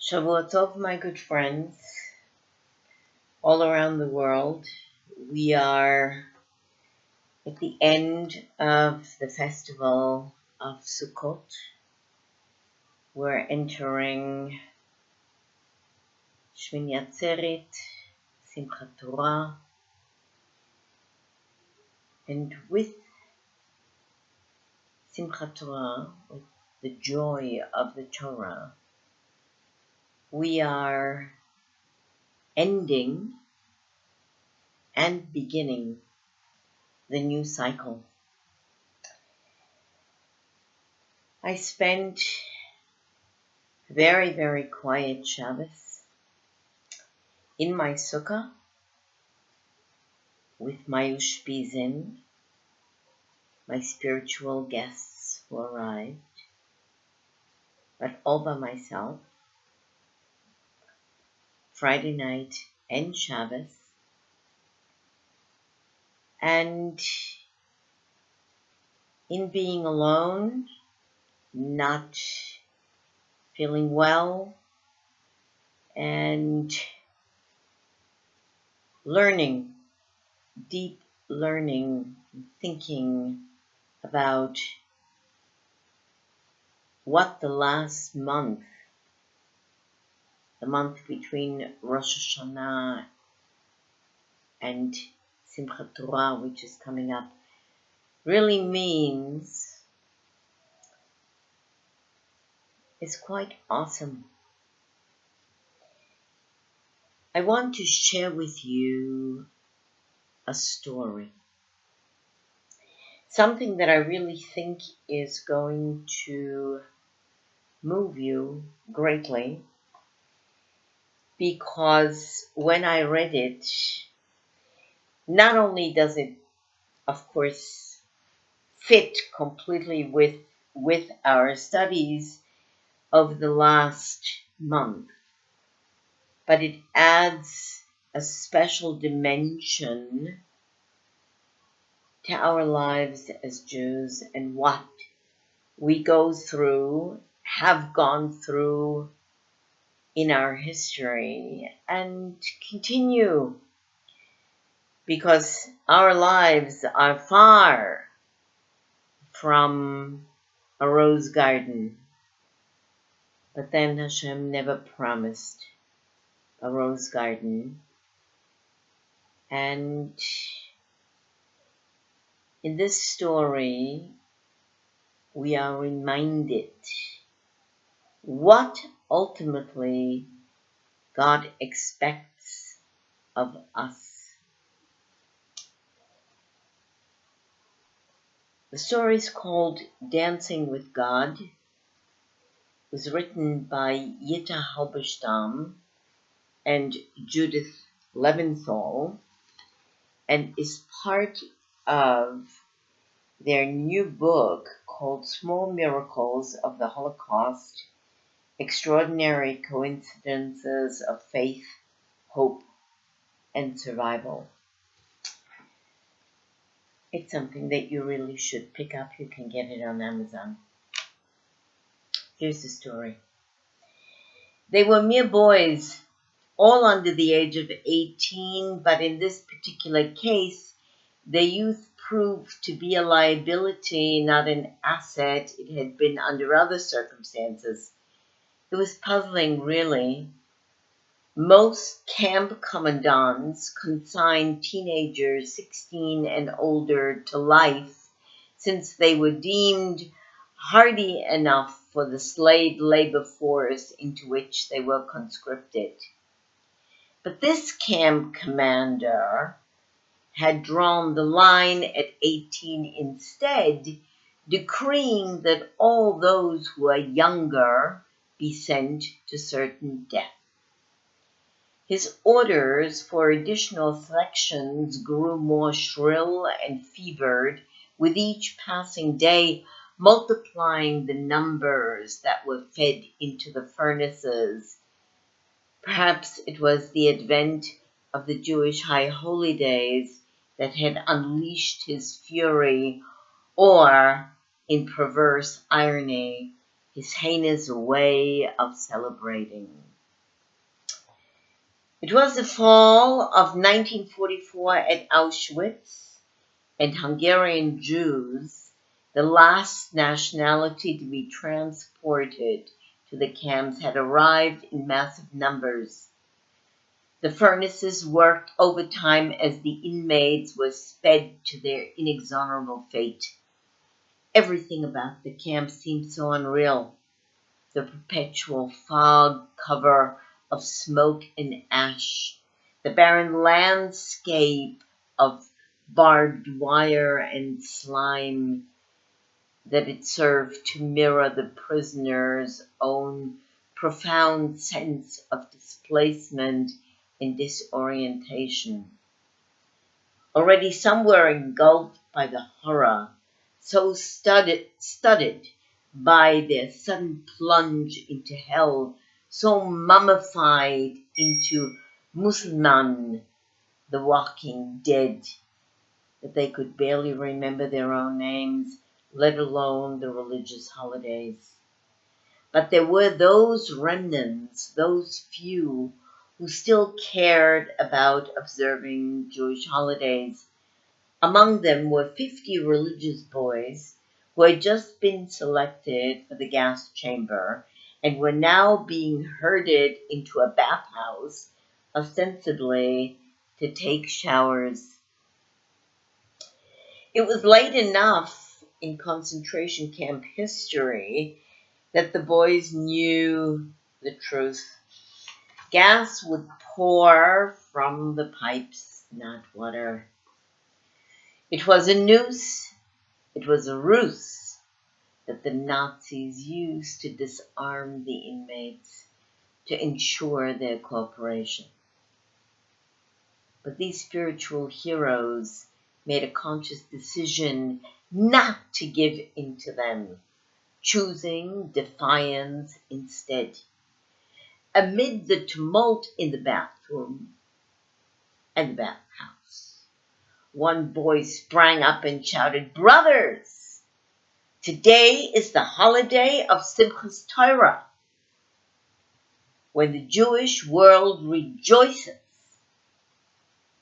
Shavua Tov, my good friends, all around the world. We are at the end of the festival of Sukkot. We're entering Shmini Atzeret, Simchat Torah, and with Simchat Torah, with the joy of the Torah, we are ending and beginning the new cycle. I spent very, very quiet Shabbos in my sukkah with my ushpizin, my spiritual guests who arrived, but all by myself, Friday night and Shabbos. And in being alone, not feeling well, and learning, deep learning, thinking about what the last month, the month between Rosh Hashanah and Simchat Torah, which is coming up, really means, is quite awesome. I want to share with you a story. Something that I really think is going to move you greatly, because when I read it, not only does it, of course, fit completely with our studies of the last month, but it adds a special dimension to our lives as Jews and what we go through, have gone through in our history, and continue, because our lives are far from a rose garden. But then Hashem never promised a rose garden. And in this story, we are reminded what ultimately God expects of us. The story is called Dancing with God. It was written by Yitta Halberstam and Judith Leventhal, and is part of their new book called Small Miracles of the Holocaust, Extraordinary Coincidences of Faith, Hope, and Survival. It's something that you really should pick up. You can get it on Amazon. Here's the story. They were mere boys, all under the age of 18, but in this particular case, their youth proved to be a liability, not an asset. It had been under other circumstances. It was puzzling, really. Most camp commandants consigned teenagers 16 and older to life, since they were deemed hardy enough for the slave labor force into which they were conscripted. But this camp commander had drawn the line at 18 instead, decreeing that all those who are younger be sent to certain death. His orders for additional selections grew more shrill and fevered with each passing day, multiplying the numbers that were fed into the furnaces. Perhaps it was the advent of the Jewish high holy days that had unleashed his fury, or, in perverse irony, his heinous way of celebrating. It was the fall of 1944 at Auschwitz, and Hungarian Jews, the last nationality to be transported to the camps, had arrived in massive numbers. The furnaces worked overtime as the inmates were sped to their inexorable fate. Everything about the camp seemed so unreal. The perpetual fog cover of smoke and ash, the barren landscape of barbed wire and slime that it served to mirror the prisoners' own profound sense of displacement and disorientation. Already some were engulfed by the horror, so studded by their sudden plunge into hell, so mummified into Musulman, the walking dead, that they could barely remember their own names, let alone the religious holidays. But there were those remnants, those few, who still cared about observing Jewish holidays. Among them were 50 religious boys who had just been selected for the gas chamber and were now being herded into a bathhouse, ostensibly to take showers. It was late enough in concentration camp history that the boys knew the truth. Gas would pour from the pipes, not water. It was a noose, it was a ruse that the Nazis used to disarm the inmates to ensure their cooperation. But these spiritual heroes made a conscious decision not to give in to them, choosing defiance instead. Amid the tumult in the bathroom and the bathhouse, one boy sprang up and shouted, "Brothers, today is the holiday of Simchat Torah, when the Jewish world rejoices.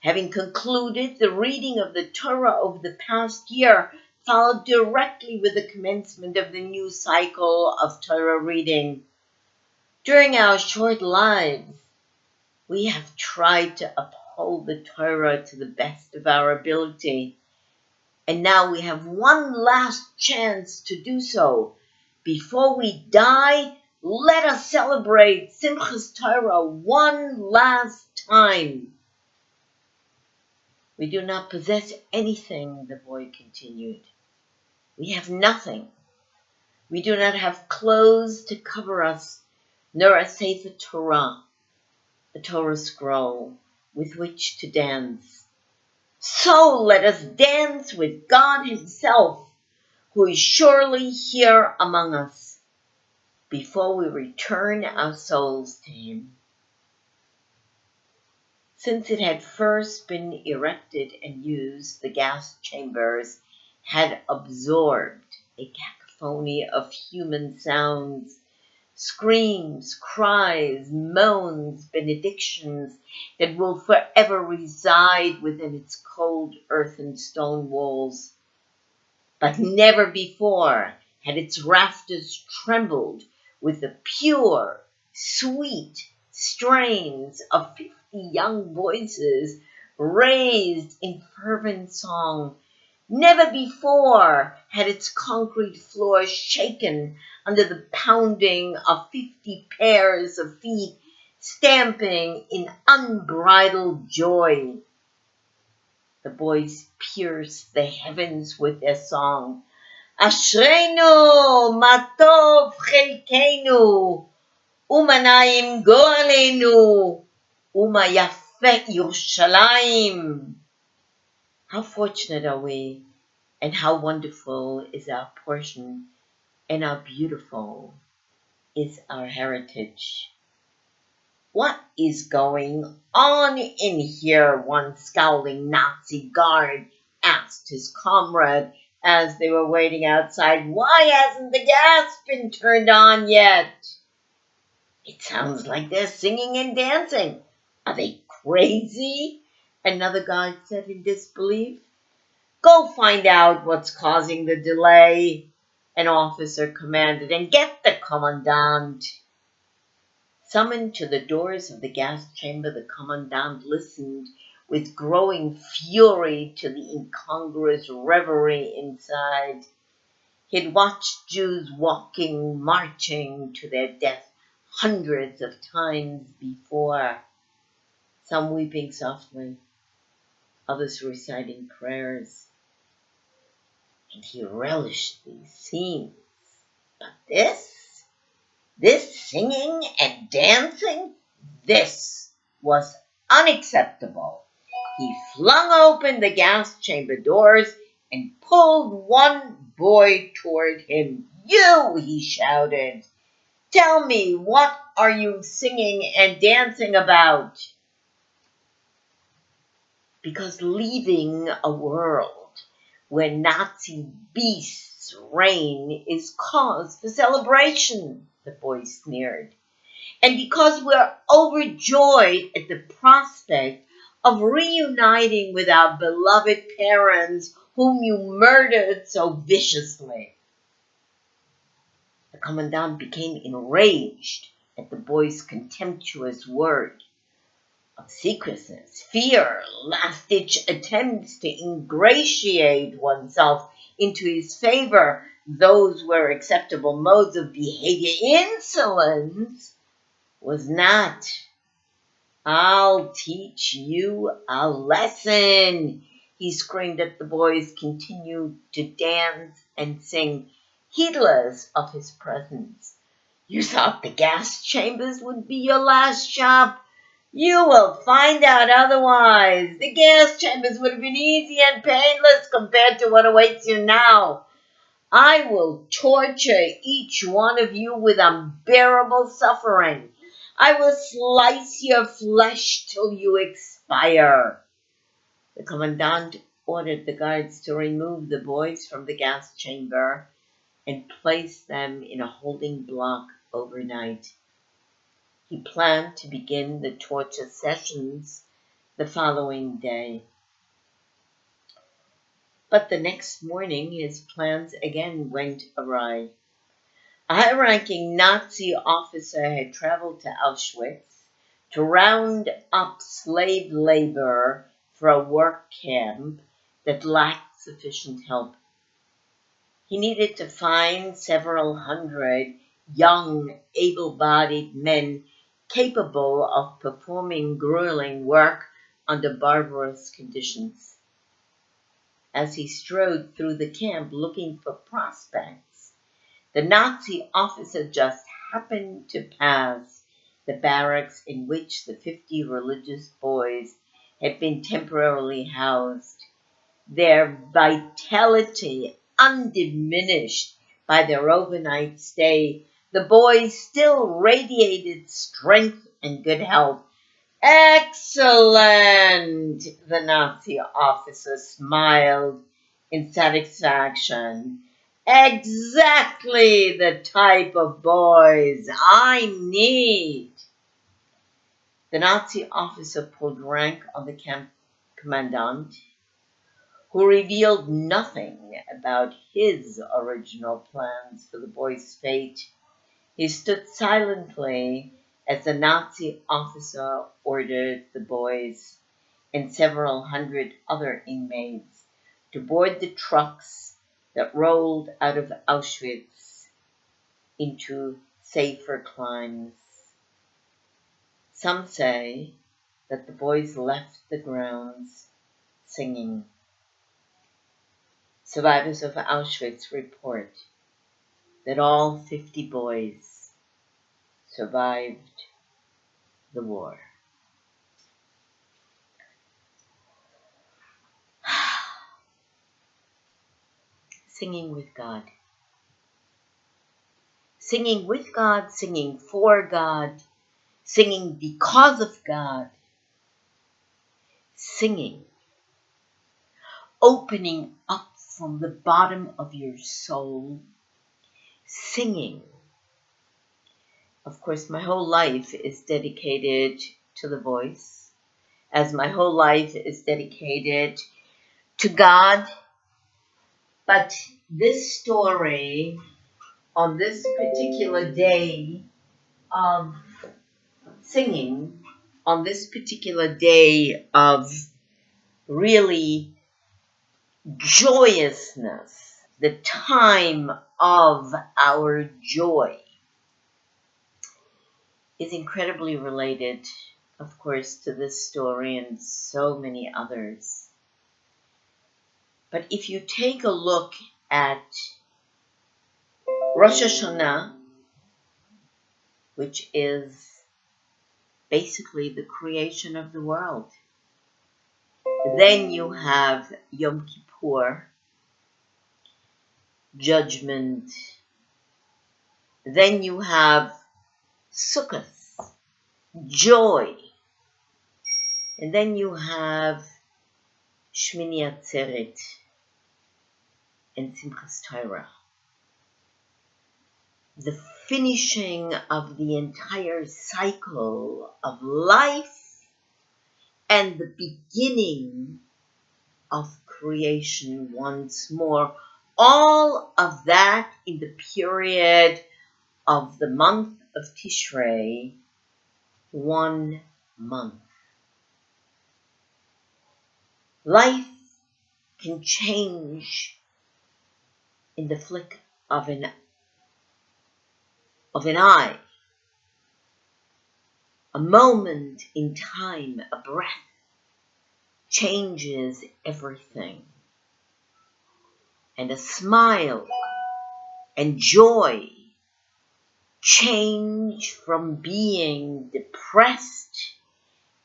Having concluded the reading of the Torah over the past year, followed directly with the commencement of the new cycle of Torah reading. During our short lives, we have tried to uphold the Torah to the best of our ability, and now we have one last chance to do so. Before we die, let us celebrate Simchat Torah one last time." "We do not possess anything," the boy continued. "We have nothing. We do not have clothes to cover us, nor a Sefer Torah, a Torah scroll, with which to dance. So let us dance with God Himself, who is surely here among us, before we return our souls to Him." Since it had first been erected and used, the gas chambers had absorbed a cacophony of human sounds, screams, cries, moans, benedictions that will forever reside within its cold earth and stone walls. But never before had its rafters trembled with the pure, sweet strains of 50 young voices raised in fervent song. Never before had its concrete floor shaken under the pounding of 50 pairs of feet stamping in unbridled joy. The boys pierced the heavens with their song. "Ashreinu matov chelkeinu, umanayim go'alenu, umayafet Yerushalayim." How fortunate are we, and how wonderful is our portion, and how beautiful is our heritage. "What is going on in here?" one scowling Nazi guard asked his comrade, as they were waiting outside. "Why hasn't the gas been turned on yet?" "It sounds like they're singing and dancing." "Are they crazy?" another guard said in disbelief. "Go find out what's causing the delay," an officer commanded, "and get the commandant." Summoned to the doors of the gas chamber, the commandant listened with growing fury to the incongruous revelry inside. He'd watched Jews walking, marching to their death hundreds of times before, some weeping softly, others reciting prayers, and he relished these scenes. But this singing and dancing, this was unacceptable. He flung open the gas chamber doors and pulled one boy toward him. "You," he shouted, "tell me, what are you singing and dancing about?" Because leaving a world where Nazi beasts reign is cause for celebration, the boy sneered. "And because we're overjoyed at the prospect of reuniting with our beloved parents whom you murdered so viciously." The commandant became enraged at the boy's contemptuous word. Obsequiousness, fear, last-ditch attempts to ingratiate oneself into his favor, those were acceptable modes of behavior. Insolence was not. "I'll teach you a lesson," he screamed at the boys, continued to dance and sing, heedless of his presence. "You thought the gas chambers would be your last stop? You will find out otherwise. The gas chambers would have been easy and painless compared to what awaits you now. I will torture each one of you with unbearable suffering. I will slice your flesh till you expire." The commandant ordered the guards to remove the boys from the gas chamber and place them in a holding block overnight. He planned to begin the torture sessions the following day. But the next morning his plans again went awry. A high-ranking Nazi officer had traveled to Auschwitz to round up slave labor for a work camp that lacked sufficient help. He needed to find several hundred young, able-bodied men capable of performing grueling work under barbarous conditions. As he strode through the camp looking for prospects, the Nazi officer just happened to pass the barracks in which the 50 religious boys had been temporarily housed. Their vitality undiminished by their overnight stay, the boys still radiated strength and good health. "Excellent!" the Nazi officer smiled in satisfaction. "Exactly the type of boys I need." The Nazi officer pulled rank on the camp commandant, who revealed nothing about his original plans for the boys' fate. He stood silently as the Nazi officer ordered the boys and several hundred other inmates to board the trucks that rolled out of Auschwitz into safer climes. Some say that the boys left the grounds singing. Survivors of Auschwitz report that all 50 boys survived the war. Singing with God. Singing with God, singing for God, singing because of God. Singing, opening up from the bottom of your soul, singing. Of course, my whole life is dedicated to the voice, as my whole life is dedicated to God. But this story, on this particular day of singing, on this particular day of really joyousness, the time of our joy, is incredibly related, of course, to this story and so many others. But if you take a look at Rosh Hashanah, which is basically the creation of the world, then you have Yom Kippur, judgment. Then you have Sukkot, joy. And then you have Shmini Atzeret and Simchat Torah. The finishing of the entire cycle of life and the beginning of creation once more. All of that in the period of the month of Tishrei, 1 month. Life can change in the flick of an eye, a moment in time, a breath changes everything. And a smile and joy change from being depressed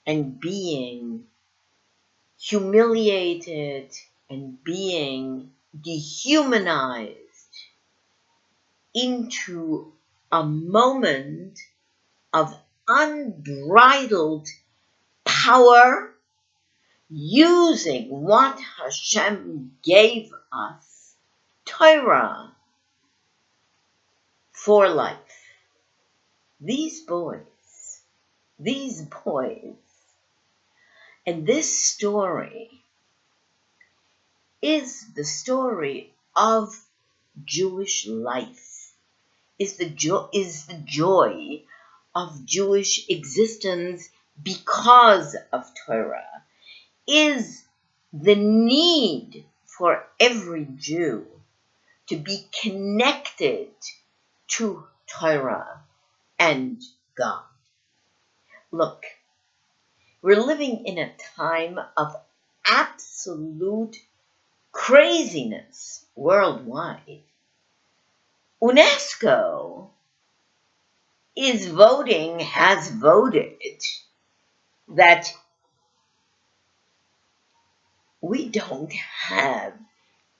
and being humiliated and being dehumanized into a moment of unbridled power, using what Hashem gave us, Torah, for life. These boys, and this story is the story of Jewish life, is the joy of Jewish existence because of Torah, is the need for every Jew to be connected to Torah and God. Look, we're living in a time of absolute craziness worldwide. UNESCO has voted that we don't have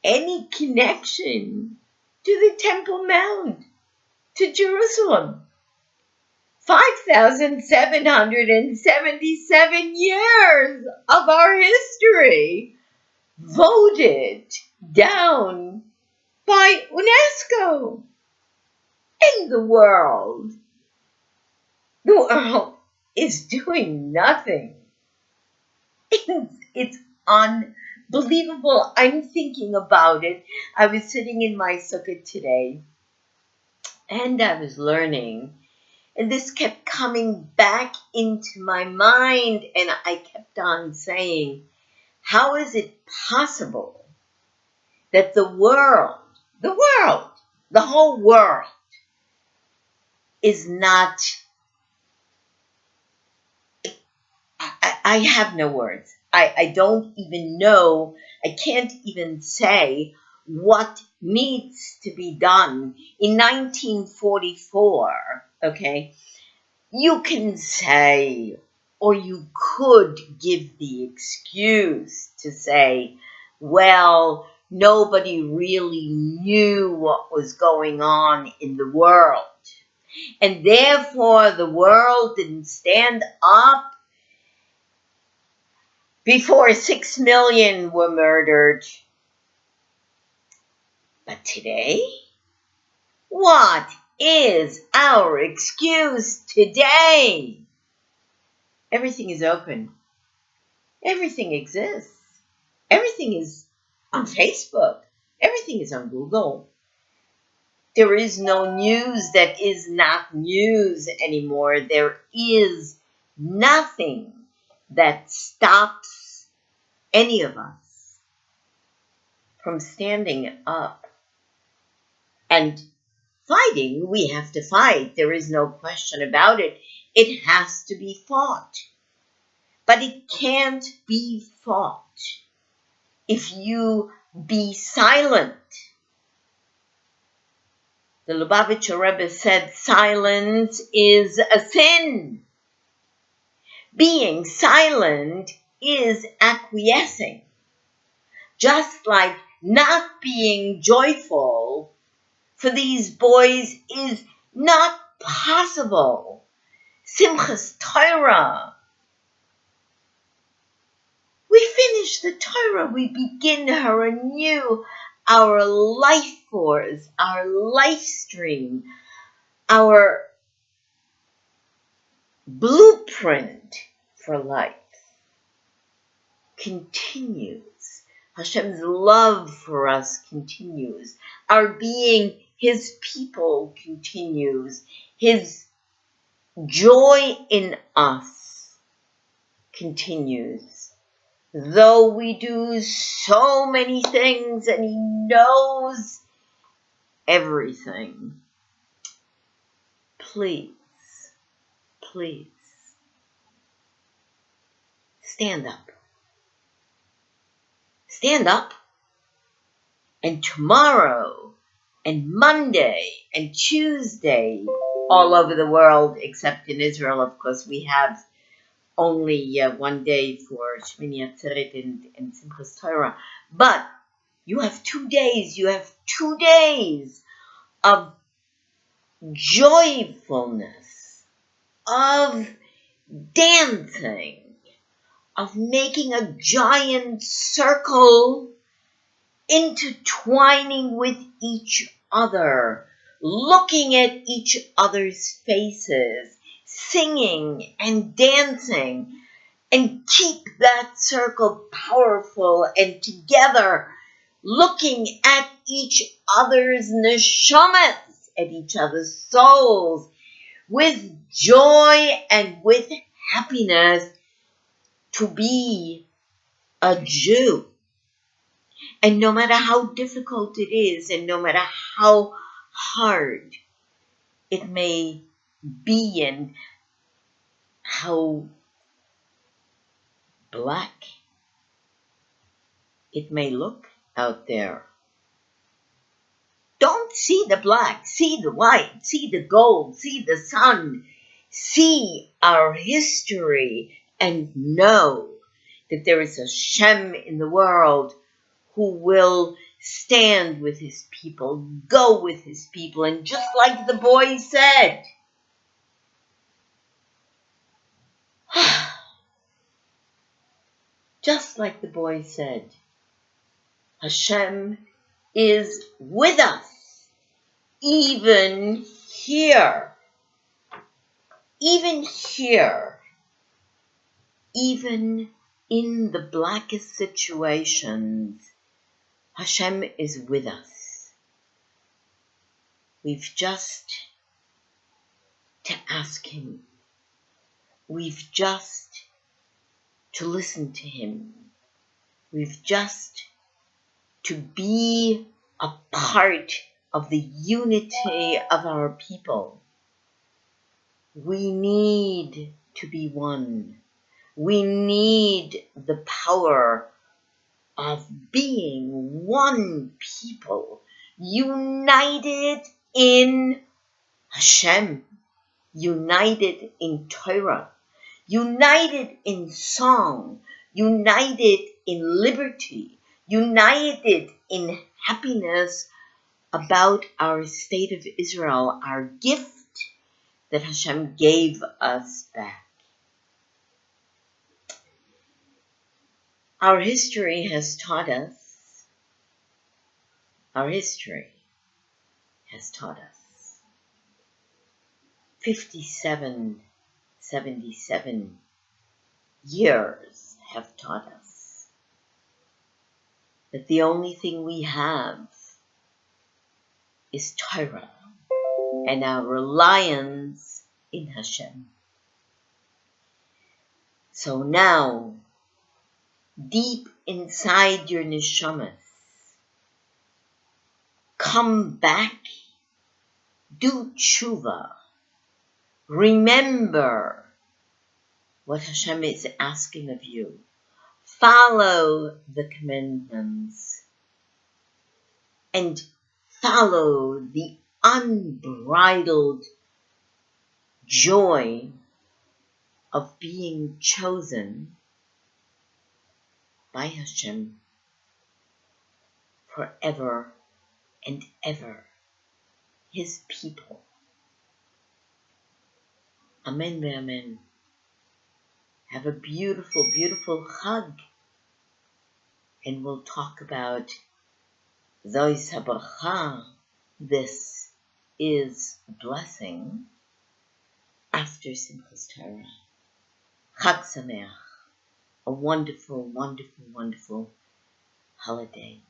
any connection to the Temple Mount, to Jerusalem. 5,777 years of our history voted down by UNESCO. And the world is doing nothing. It's unbelievable. I'm thinking about it. I was sitting in my Sukkot today and I was learning, and this kept coming back into my mind, and I kept on saying, how is it possible that the whole world is not, I have no words. I don't even know, I can't even say what needs to be done. In 1944, okay, you can say, or you could give the excuse to say, well, nobody really knew what was going on in the world, and therefore the world didn't stand up before 6 million were murdered. But today, what is our excuse today? Everything is open. Everything exists. Everything is on Facebook. Everything is on Google. There is no news that is not news anymore. There is nothing that stops any of us from standing up and fighting. We have to fight. There is no question about it. It has to be fought. But it can't be fought if you be silent. The Lubavitcher Rebbe said silence is a sin. Being silent is acquiescing. Just like not being joyful for these boys is not possible. Simchat Torah. We finish the Torah, we begin her anew, our life force, our life stream, our blueprint for life continues. Hashem's love for us continues. Our being His people continues. His joy in us continues. Though we do so many things and He knows everything, please, please, stand up. Stand up, and tomorrow, and Monday, and Tuesday, all over the world, except in Israel, of course, we have only one day for Shmini Atzeret and Simchat Torah. But you have 2 days. You have 2 days of joyfulness, of dancing, of making a giant circle, intertwining with each other, looking at each other's faces, singing and dancing, and keep that circle powerful and together, looking at each other's neshamas, at each other's souls, with joy and with happiness to be a Jew. And no matter how difficult it is, and no matter how hard it may be, and how black it may look out there, don't see the black, see the white, see the gold, see the sun, see our history, and know that there is a Shem in the world who will stand with His people, go with His people, and just like the boy said, just like the boy said, Hashem is with us, even here, even in the blackest situations. Hashem is with us. We've just to ask Him. We've just to listen to Him. We've just to be a part of the unity of our people. We need to be one. We need the power of being one people, united in Hashem, united in Torah, united in song, united in liberty, united in happiness about our state of Israel, our gift that Hashem gave us back. Our history has taught us our history has taught us. 77 years have taught us that the only thing we have is Torah and our reliance in Hashem. So now, deep inside your neshamas, come back, do tshuva, remember what Hashem is asking of you. Follow the commandments and follow the unbridled joy of being chosen by Hashem forever and ever, His people. Amen ve'amen. Have a beautiful, beautiful Chag. And we'll talk about Zois HaBracha. This is a blessing after Simchat Torah. Chag Sameach. A wonderful, wonderful, wonderful holiday.